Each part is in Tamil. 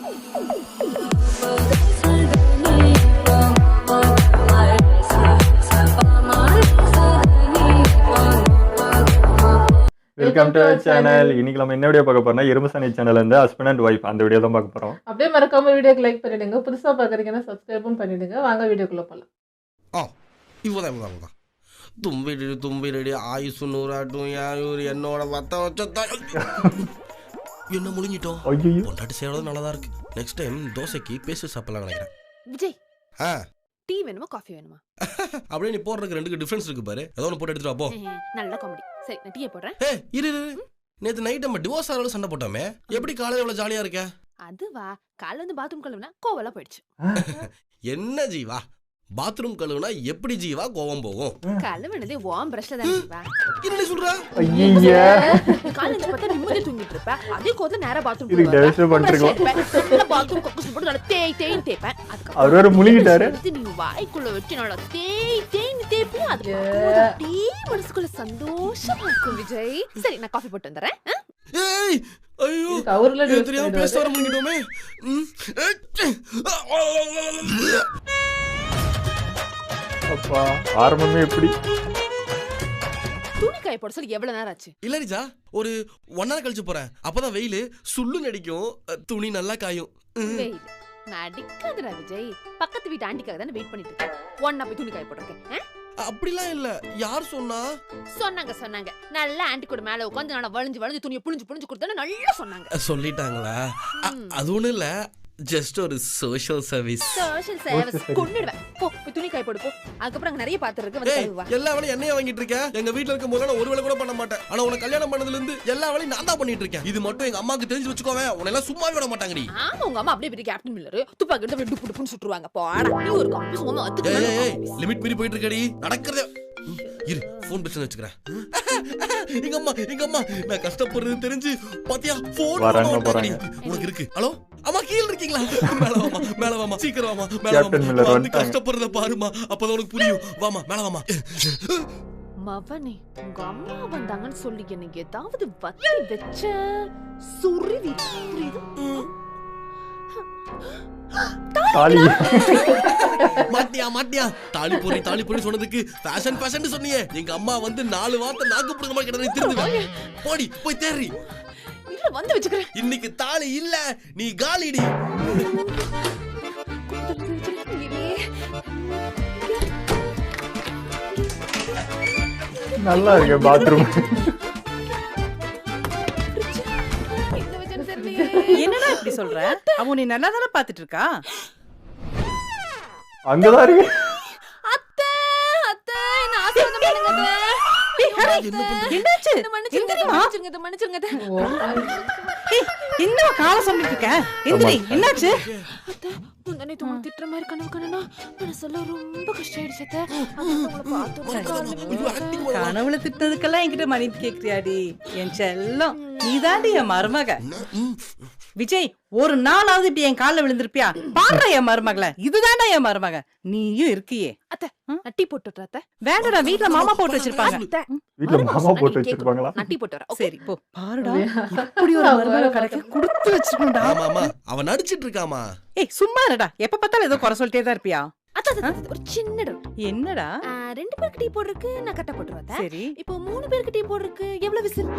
Welcome to channel. இன்னைக்கு நம்ம என்ன வீடியோ பார்க்க போறோம்னா எறும்புசாணி சேனல்ல இருந்து ஹஸ்பண்ட் அண்ட் ஒய்ஃப் அந்த வீடியோ தான் பார்க்க போறோம். அப்படியே மறக்காம வீடியோக்கு லைக் பண்ணிடுங்க. புதுசா பார்க்குறீங்கன்னா சப்ஸ்கிரைபும் பண்ணிடுங்க. வாங்க வீடியோக்குள்ள போலாம். இவ்வளவுதான் தும்பிடி ஆயுசு நூறாட்டும் யாரு என்னோட வத்த வச்ச என்ன முடிஞ்சிட்டோம். பொண்டாட்டி சேரது நல்லதா இருக்கு. நெக்ஸ்ட் டைம் தோசைக்கு பேஸ்ட் சாப்பிடலாம் நினைக்கிறேன். விஜய், டீ வேணுமா காஃபி வேணுமா? அப்படியே நீ போடுறதுக்கு ரெண்டுக்கு டிஃபரன்ஸ் இருக்கு பாரு. ஏதோ ஒன்று போட்டு எடுத்துட்டு வா போ. நல்ல காமெடி. சரி, நான் டீயை போடுறேன். இரு நேற்று நைட் நம்ம டிவோர்ஸ் ஆனாலும் சண்டை போட்டோமே, எப்படி காலையில் இவ்வளோ ஜாலியா இருக்க? அதுவா, காலைல வந்து பாத்ரூம் கழுவுனா கோவெல்லாம் போயிடுச்சு. என்ன ஜீவா, பாத்ரூம் கழுவுனா எப்படி ஜீவா கோவம் போகும்? கழுவுனதே வார்ம் பிரஷ்ல தான் ஜீவா. என்ன சொல்ற? ஐயா, காலேஜ் பார்த்தா நிம்மதி தூங்கிட்டு இருப்ப. அதே கோவத்துல நேரா பாத்ரூம் இதுக்கு டெவலப் பண்றீங்க. பாத்ரூம் கக்கூஸ் போட்டு நல்லா தேய்ன்னு தேய்ப்பேன். அவர் வேற முழுகிட்டாரு. நீ வாய்க்குள்ள வச்சு நல்லா தேய்ன்னு தேய்ப்பி அது டீ மனசுக்குள்ள சந்தோஷமா இருக்கும் விஜய். சரி, நான் காஃபி போட்டு வந்துறேன். ஏய் ஐயோ, அவர்ல தெரியாம பேச வர முடிஞ்சிட்டோமே. அப்பா ஆரம்பமே எப்படி? துணி காய போட சொல்லி எவ்வளவு நேரம் ஆச்சு? இல்ல ரிஜா, ஒரு 1 hour கழிச்சு போறேன். அப்பதான் வெயில் சுள்ளுன்னு அடிக்கும், துணி நல்லா காயும். வெயில் நடிக்காதடா விஜய். பக்கத்து வீட்டு ஆண்டிக்காக தானே வெயிட் பண்ணிட்டு இருக்கேன். ஒன்னா போய் துணி காய போட்டிருக்கேன். அப்படிலாம் இல்ல. யார் சொன்னா? சொன்னாங்க நல்லா ஆண்டி கூட மேல உட்காந்து நல்லா வளைஞ்சு துணியை புளிஞ்சு கொடுத்தா நல்லா சொன்னாங்க. சொல்லிட்டாங்களா? அது ஒண்ணும் இல்ல, ஜஸ்ட் ஒரு சோஷியல் சர்வீஸ். சோஷியல் சர்வீஸ் கொன்னுடுவேன். போ போய் துணி காய போடு போ. அதுக்கப்புறம் அங்க நிறைய பாத்திரம் இருக்கு, வந்து கழுவு வா. எல்லா வேலையும் என்னைய வாங்கிட்டு இருக்க. எங்க வீட்ல இருக்கும் போது நான் ஒரு வேளை கூட பண்ண மாட்டேன். ஆனா உனக்கு கல்யாணம் பண்ணதுல இருந்து எல்லா வேலையும் நான் தான் பண்ணிட்டு இருக்கேன். இது மட்டும் எங்க அம்மாக்கு தெரிஞ்சு வச்சுக்கோவே, உன்னை எல்லாம் சும்மாவே விட மாட்டாங்கடி. ஆமா, உங்க அம்மா அப்படியே பெரிய கேப்டன் மில்லர் துப்பாக்கி எடுத்து அப்படியே டுப்புன்னு சுட்டுருவாங்க. போடா, நீ ஒரு காம்பஸ் உங்க அம்மா அத்துக்கு லிமிட் மீறி போயிட்டு இருக்கடி. நடக்கிறதே இரு, போன் பிரச்சனை வச்சுக்கிறேன். எங்க அம்மா நான் கஷ்டப்படுறது தெரிஞ்சு பாத்தியா போன் போறாங்க. உனக்கு இருக்கு. ஹலோ அம்மா, கீழ இருக்கீங்களா? மேல வாமா சீக்கிரம் வாமா, மேல வாமா. வந்து கஷ்டப்படுறத பாருமா, அப்பதான் உனக்கு புரியும். வாமா மேல வாமா. மவனே, உங்க அம்மா வந்தாங்கன்னு சொல்லி எனக்கு ஏதாவது வத்தி வச்ச சுருவி புரியுது. மாட்டியா தாலி பொறி சொன்னதுக்கு ஃபேஷன் சொன்னியே. எங்க அம்மா வந்து 4 வார்த்தை நாக்கு புடுங்க மாதிரி கிட்ட திருந்துவே. போடி போய் தேறி. இல்ல வந்து வெச்சுக்கறேன். இன்னைக்கு தாலி இல்ல, நீ காலிடி. நல்லா இருக்கு பாத்ரூம். என்னடா இப்படி சொல்ற? அவன் நீ நல்லா தானே பாத்துட்டு இருக்கா? அங்கதான் இருக்கு. அத்தை என்ன ஆசீர்வாதம் பண்ணுங்க. என்னாச்சு? மன்னிச்சுங்க. என்ன கால சொல்லிட்டு இருக்க? எந்திரி, என்னாச்சு? அத்தை, முந்தனே தூங்க திட்டுற மாதிரி கனவு கண்டனா மனசுல ரொம்ப கஷ்டம் ஆயிடுச்சு. கனவுல திட்டதுக்கெல்லாம் என்கிட்ட மன்னிப்பு கேக்குறியாடி? என் செல்லம், நீதாண்டி என் மருமக. விஜய், ஒரு நாளாவது இப்படி என் காலில் விழுந்திருப்பியா? பாடுற என் மருமகள, இதுதான்டா என் மருமக. நீயும் இருக்கியே. அத்தை, நான் டீ போட்டு வரேன். அத்தை வேண்டடா, வீட்ல மாமா போட்டு வச்சிருப்பாங்க. வீட்ல மாமா போட்டு வச்சிருப்பாங்களா? நான் டீ போட்டு வரேன். சரி போ. பாருடா, இப்படி ஒரு மருமக கடைக்கு கொடுத்து வச்சிருக்கோம்டா. ஆமாமா, அவன் நடிச்சிட்டு இருக்காமா. ஏய் சும்மா இருடா, எப்ப பார்த்தாலும் ஏதோ குறை சொல்லிட்டே தான் இருப்பியா? ஒரு சின்ன என்னடா? 2 பேருக்கு டீ போடுறதுக்கு நான் கட்ட போட்டு வரேன். சரி, இப்போ 3 பேருக்கு டீ போடுறதுக்கு எவ்வளவு விசில்?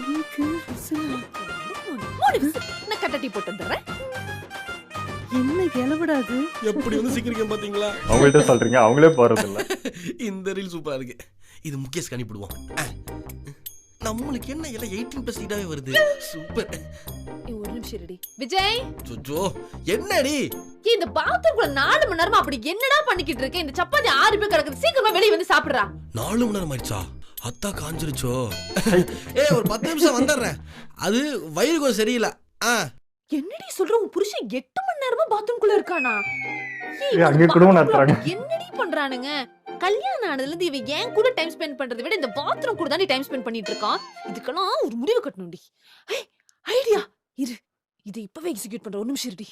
3 விசில். நான் கட்ட டீ போட்டு வந்துறேன். என்ன எலவடாது? எப்படி வந்து சிக்கிரிக்கம் பாத்தீங்களா? அவங்கள்ட்ட சொல்றீங்க, அவங்களே போறது இல்ல. இந்த ரீல் சூப்பரா இருக்கு. இது முகேஷ் கணிப்பிடுவோம். நம்மளுக்கு என்ன எல்லாம் 18+ ஈடாவே வருது. சூப்பர். ஒரு நிமிஷம் ரெடி. விஜய், ஜோஜோ என்னடி இந்த பாத்ரூம்ல 4 மணி நேரமா அப்படி என்னடா பண்ணிக்கிட்டு இருக்க? இந்த சப்பாத்தி 6 பேர் கிடக்குது, சீக்கிரமா வெளிய வந்து சாப்பிடுறா. 4 மணி நேரம் ஆயிடுச்சா? அத்தா காஞ்சிருச்சோ. ஒரு 10 நிமிஷம் வந்துடுறேன். அது வயிறு கொஞ்சம் சரியில்லை. என்னடி சொல்ற? உன் புருஷன் 8 மணி நேரமா பாத்ரூம்குள்ள இருக்கானா? அங்க குடும்பம் நடத்துறாங்க. என்னடி பண்றானுங்க? கல்யாணம் ஆனதுல இருந்து இவன் ஏன் கூட டைம் ஸ்பெண்ட் பண்றதை விட இந்த பாத்ரூம் கூட தான் டைம் ஸ்பெண்ட் பண்ணிட்டு இருக்கான். இதுக்கெல்லாம் ஒரு முடிவு கட்டணும்டி. ஐடியா இரு, இதை இப்பவே எக்ஸிக்யூட் பண்ற. ஒரு நிமிஷம் இருடி.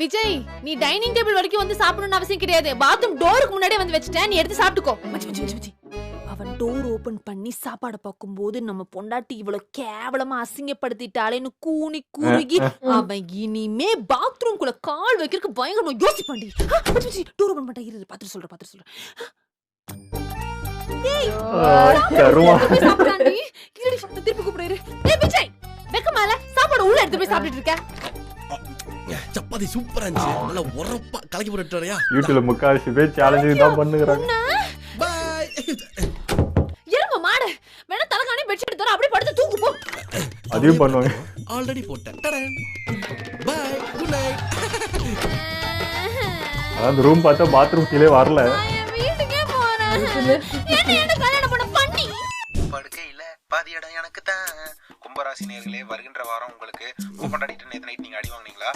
விஜய், நீ டைனிங் டேபிள் வரைக்கும் வந்து சாப்பிடணும்னு அவசியம் கிடையாது. பாத்ரூம் டோருக்கு முன்னாடியே வந்து வச்சுட்டேன், நீ எடுத்து சாப்பிட்டுக்கோ. மச்சி அவ அவன் டோர் ஓபன் பண்ணி சாப்பாடு பார்க்கும்போது நம்ம பொண்டாட்டி இவ்வளவு கேவலமா அசிங்கப்படுத்திட்டாளேன்னு கூனி குறுகி அவன் இனிமே பாத்ரூம் குள்ள கால் வைக்கிறதுக்கு பயங்கரமா யோசிப்பாண்டி. டோர் ஓபன் பண்ணிட்டா இரு பாத்துட்டு சொல்றேன். திருப்பி கூப்பிடுறாரு. விஜய் வெக்கமால சாப்பாடு உள்ள எடுத்து போய் சாப்பிட்டு இருக்க. சப்பாத்தி சூப்பரா இருந்துச்சு. நல்லா உரப்பா கலக்கி போட்டுறியா? யூடியூப்ல முக்காவாசி பேர் சேலஞ்ச் தான் பண்ணுகிறாங்க. பை. எரும மாடு. வேணா தலகாணி பெட்ஷீட் தர அப்படியே படுத்து தூக்கு போ. அதையும் பண்ணுவாங்க. ஆல்ரெடி போட்டேன். பை. Good night. அந்த ரூம் பார்த்தா பாத்ரூம் கீழே வரல. வீட்டுக்கே போறேன். என்ன கல்யாணம் பண்ண பண்ணி படுக்கையில பாதி இடம் எனக்கு தான். கும்பராசி நேயர்களே, வருகின்ற வாரம் உங்களுக்கு கொண்டாடிட்டு நேத்து நைட் நீங்க அடி வாங்குனீங்களா?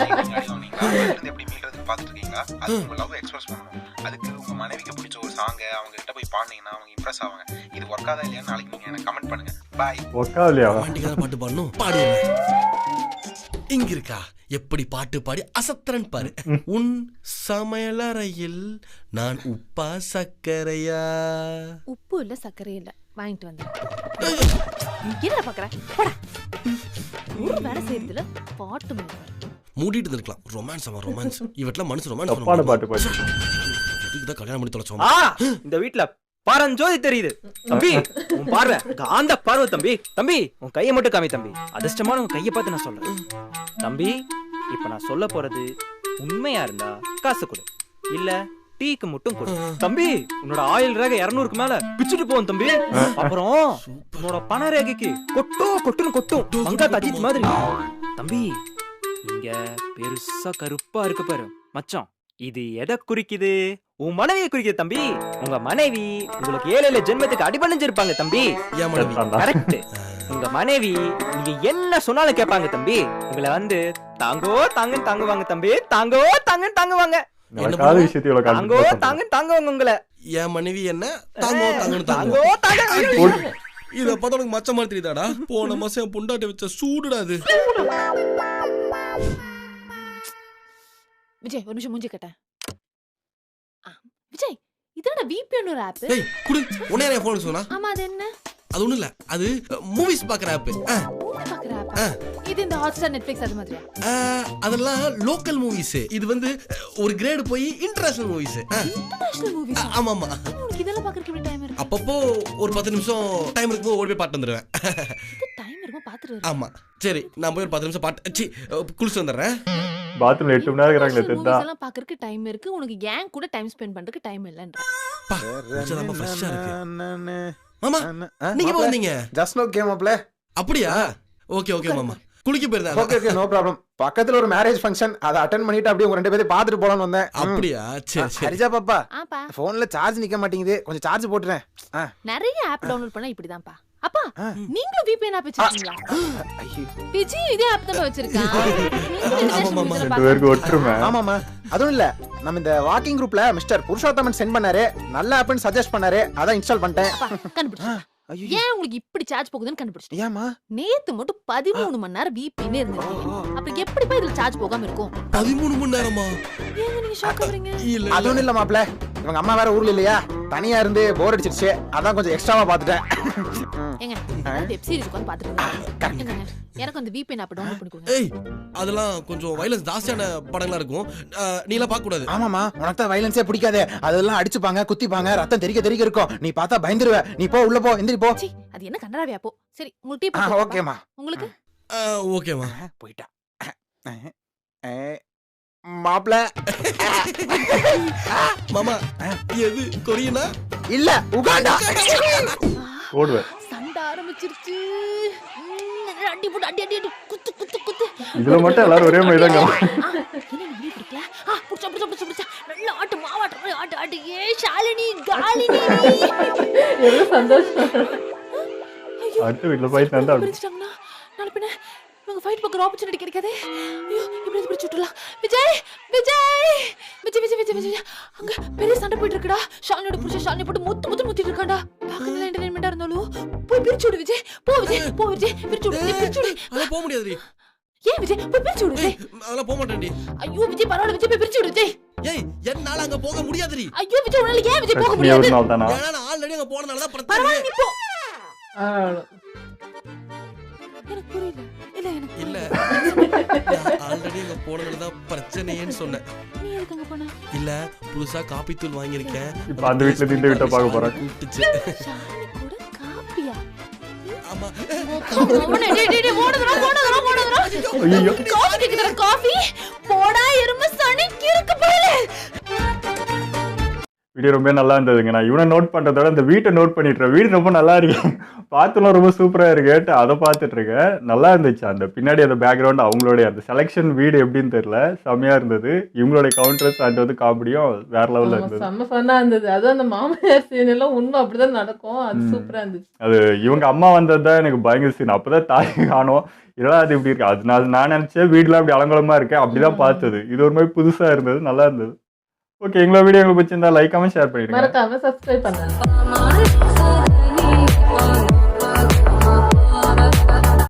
அடி வாங்குனீங்களா? அதுல இருந்து எப்படி மீள்றதுன்னு பாத்துட்டு இருக்கீங்களா? அது உங்க லவ் எக்ஸ்பிரஸ் பண்ணணும். அதுக்கு உங்க மனைவிக்கு பிடிச்ச ஒரு சாங்க அவங்க கிட்ட போய் பாடுனீங்கன்னா அவங்க இம்ப்ரெஸ் ஆவாங்க. இது ஒர்க் ஆதா இல்லையா நாளைக்கு நீங்க எனக்கு கமெண்ட் பண்ணுங்க. பாய். ஒர்க் ஆகலையா? ரொமான்டிக்கான பாட்டு பாடணும். பாடுறேன். இங்க இருக்கா எப்படி பாட்டு பாடி அசத்துறன் பாரு. உன் சமையலறையில் நான் உப்பா சர்க்கரையா? உப்பு இல்ல சர்க்கரை இல்ல வாங்கிட்டு வந்தேன். என்ன பாக்குற? போடா. ஒரு வேலை செய்யறதுல பாட்டு மூடிட்டு இருந்திருக்கலாம். ரொமான்ஸ் இவட்ல மனசு ரொமான்ஸ் தப்பான பாட்டு பாடு. இதுக்கு தான் கல்யாணம் பண்ணி தொலைச்சோம். இந்த வீட்ல பரஞ்சோதி தெரியுது தம்பி. உன் பார்வை காந்த பார்வை தம்பி. தம்பி உன் கையை மட்டும் காமி தம்பி. அதிர்ஷ்டமான உன் கையை பார்த்து நான் சொல்றேன் தம்பி. இப்ப நான் சொல்ல போறது உண்மையா இருந்தா காசு கொடு, இல்ல டீக்கு மட்டும் கொடு தம்பி. உன்னோட ஆயில் ரேகை 200க்கு மேல பிச்சுட்டு போவோம் தம்பி. அப்புறம் உன்னோட பண ரேகைக்கு கொட்டுன்னு கொட்டும் மங்காத்த அஜித் மாதிரி தம்பி. இங்க பெருசா கருப்பா இருக்கு பாரு மச்சான். இது எதை குறிக்குது? உன் மனைவியை குறிக்குது தம்பி. உங்க மனைவி உங்களுக்கு 7 ஜென்மத்துக்கு அடிபணிஞ்சிருப்பாங்க தம்பி. கரெக்ட். உங்க மனைவி நீங்க என்ன சொன்னாலும் கேட்பாங்க தம்பி. உங்களை வந்து தாங்கோ தாங்கன்னு தாங்குவாங்க தம்பி. தாங்கோ தாங்கன்னு தாங்குவாங்க. தாங்கோ தாங்கன்னு தாங்குவாங்க உங்களை. என் மனைவி என்ன தாங்கோ தாங்கன்னு தாங்கோ தாங்க. இத பார்த்தா உனக்கு மச்ச மாதிரி தெரியுதாடா? போன மாசம் என் பொண்டாட்டி வச்ச சூடுடா அது. விஜய் ஒரு நிமிஷம் மூஞ்சி கட்டேன். விஜய் இதான VPN ஒரு ஆப். டேய் குடு. உடனே என் போன் சொன்னா. ஆமா அது என்ன? அது ஒண்ணும் இல்ல. அது மூவிஸ் பாக்குற ஆப். மூவி பாக்குற ஆப். இது இந்த Hotstar Netflix அது மாதிரியா? அதெல்லாம் லோக்கல் மூவிஸ். இது வந்து ஒரு கிரேட் போய் இன்டர்நேஷனல் மூவிஸ். International movies. ஆமா ஆமா. உங்களுக்கு இதெல்லாம் பாக்குறதுக்கு எப்படி டைம் இருக்கு? அப்பப்போ ஒரு 10 நிமிஷம் டைம் இருக்கும்போது ஓடி போய் பாட்டு வந்துருவேன். இது டைம் இருக்குமா பாத்துட்டு வரேன். ஆமா சரி நான் போய் ஒரு 10 நிமிஷம் பாட்டு குளிச்சு வந்துடுறேன். பாத்ரூம்ல 8 மணி நேரம் இருக்கறாங்களே தெத்தா. இதெல்லாம் பாக்குறதுக்கு டைம் இருக்கு. உனக்கு ஏன் கூட டைம் ஸ்பெண்ட் பண்றதுக்கு டைம் இல்லன்ற. பா இதெல்லாம் ஃப்ரெஷ்ஷா இருக்கு. மாமா நீங்க எப்ப வந்தீங்க? ஜஸ்ட் நோ கேம் அப்ல. அப்படியா? ஓகே மாமா. குளிக்க போறதா? Okay no problem. பக்கத்துல ஒரு மேரேஜ் ஃபங்க்ஷன் அத அட்டெண்ட் பண்ணிட்டு அப்படியே உங்க ரெண்டு பேரும் பாத்துட்டு போலாம்னு வந்தேன். அப்படியா? சரி. ஹரிஜா பாப்பா. ஆப்பா. போன்ல சார்ஜ் நிக்க மாட்டேங்குது. கொஞ்சம் சார்ஜ் போட்டுறேன். நிறைய ஆப் டவுன்லோட் பண்ணா இப்படிதான்ப்பா. அப்பா நீங்களும் VPN ஆப் வச்சிருக்கீங்களா? விஜய் இதே ஆப் தான் வச்சிருக்கான். ரெண்டு பேருக்கு ஒற்றுமை. ஆமாமா. அதுவும் இல்ல நம்ம இந்த வாக்கிங் குரூப்ல மிஸ்டர் புருஷோத்தமன் சென்ட் பண்ணாரு. நல்ல ஆப்னு சஜஸ்ட் பண்ணாரு. அத இன்ஸ்டால் பண்ணிட்டேன். கண்டுபிடிச்சேன். ஏன் உங்களுக்கு இப்படி சார்ஜ் போகுதுன்னு கண்டுபிடிச்சேன். ஏமா? நேத்து மட்டும் 13 மணி நேரம் VPN இருந்தது. அப்ப எப்படி போய் இதுல சார்ஜ் போகாம இருக்கும்? 13 மணி நேரமா? ஏங்க நீங்க ஷாக் ஆவறீங்க? இல்ல அதுவும் இல்ல மாப்ள. இவங்க அம்மா வேற ஊர்ல இல்லையா? தனியா இருந்து போர் அடிச்சிருச்சு. அதான் கொஞ்சம் எக்ஸ்ட்ராவா பாத்துட்டேன். ஏங்க வெப் சீரிஸ் உட்கார்ந்து பாத்துட்டு இருக்கேன். எனக்கு அந்த VPN ஆப் டவுன்லோட் பண்ணி கொடுங்க. ஏய் அதெல்லாம் கொஞ்சம் வயலன்ஸ் ஜாஸ்தியான படங்களா இருக்கும். நீலாம் பார்க்க கூடாது. ஆமாமா உனக்கு தான் வயலன்ஸே பிடிக்காதே. அதெல்லாம் அடிச்சுப்பாங்க குத்திப்பாங்க ரத்தம் தெறிக்க இருக்கும். நீ பார்த்தா பயந்துருவ. நீ போ உள்ள போ எந்திரி போ. அது என்ன கண்ணாடியா போ. சரி உங்களுக்கு டீ போட்டு. ஓகேமா. உங்களுக்கு ஓகேமா. போய்டா. மாப்ள மாமா எது கொரியனா இல்ல உகாண்டா ஓடுவே. சண்டை ஆரம்பிச்சிருச்சு. அடி போடு அடி குத்து. இதுல மட்டும் எல்லாரும் ஒரே மாதிரி தான். என்ன நீ பிடிக்கல? புடிச்சா நல்ல ஆட்டு மாவாட்டு ஆட்டு ஏ ஷாலினி காலினி. எவ்வளவு சந்தோஷம். அடுத்த வீட்ல போய் தந்தா பிடிச்சிட்டாங்கனா நாளை பின்ன இவங்க ஃபைட் பார்க்குற ஆப்பர்ச்சுனிட்டி கிடைக்காதே. ஐயோ இப்படி பிடிச்சு விட்டுறலாம். விஜய் அங்க பெரிய சண்டை போயிட்டு இருக்குடா. ஷாலினியோட புருஷன் ஷாலினி போட்டு முத்திட்டு இருக்காண்டா. பார்க்கறதுல என்டர்டெயின்மெண்டா இருந்தாலும் போய் பிரிச்சு விடு விஜய். போ விஜய் பிரிச்சு விடு. அத போக முடியாதுடி. ஏன் விஜய் போய் பிரிச்சு விடு விஜய். அதெல்லாம் போக மாட்டேன்டி. ஐயோ விஜய் பரவாயில்ல விஜய் போய் பிரிச்சு விடு விஜய். ஏய் என்னால அங்க போக முடியாதுடி. ஐயோ விஜய் உன்னால ஏன் விஜய் போக பிரச்சனை முடியாது? ஒரு நாள் தானா? ஏன்னா நான் ஆல்ரெடி அங்க போனனால தான் பிரச்சனை. பரவாயில்ல நீ போ. எனக்கு புரியல. இல்ல எனக்கு இல்ல ஆல்ரெடி அங்க போனனால தான் பிரச்சனைன்னு சொன்னேன். நீ எதுக்கு அங்க போன? இல்ல புதுசா காபி தூள் வாங்கியிருக்கேன். இப்ப அந்த வீட்டுல இருந்து இந்த வீட்டை பார்க்க போறேன். கூப்பிட்டுச்சு. ஷாலினி கூட காப்பியா? ஆமா. அவனே டேய் டேய் ஓடுறா. ஐயோ காஃபி கேக்குற காஃபி போடா எருமை சனி கிறுக்கு போயிலே. வீடியோ ரொம்ப நல்லா இருந்ததுங்க. நான் இவனை நோட் பண்றதோட இந்த வீட்டை நோட் பண்ணிட்டுறேன். வீடு ரொம்ப நல்லா இருக்கு, பார்த்துலாம் ரொம்ப சூப்பரா இருக்கு. அதை பார்த்துட்டு இருக்கேன். நல்லா இருந்துச்சு. அந்த பின்னாடி அந்த பேக்ரவுண்ட் அவங்களுடைய அந்த செலெக்ஷன் வீடு எப்படின்னு தெரியல, செம்மையா இருந்தது. இவங்களுடைய கவுண்டர்ஸ் அண்ட் வந்து காமெடியும் வேற லெவல்ல இருந்தது. செம்ம ஃபன்னா இருந்தது. அதுவும் அந்த மாமியார் சீன் எல்லாம் உண்மை அப்படிதான் நடக்கும். அது சூப்பரா இருந்துச்சு. அது இவங்க அம்மா வந்தது தான் எனக்கு பயங்கர சீன். அப்பதான் தாய் காணோம். இதெல்லாம் அது இப்படி இருக்கு. அது நான் நினைச்சேன் வீடுலாம் அப்படி அலங்கோலமா இருக்கேன், அப்படிதான் பார்த்தது. இது ஒரு மாதிரி புதுசா இருந்தது, நல்லா இருந்தது. ஓகே, எங்களோட வீடியோ உங்களுக்கு பிடிச்சிருந்தா லைக் கமெண்ட் ஷேர் பண்ணிடுங்க. மறக்காம சப்ஸ்கிரைப் பண்ணுங்க.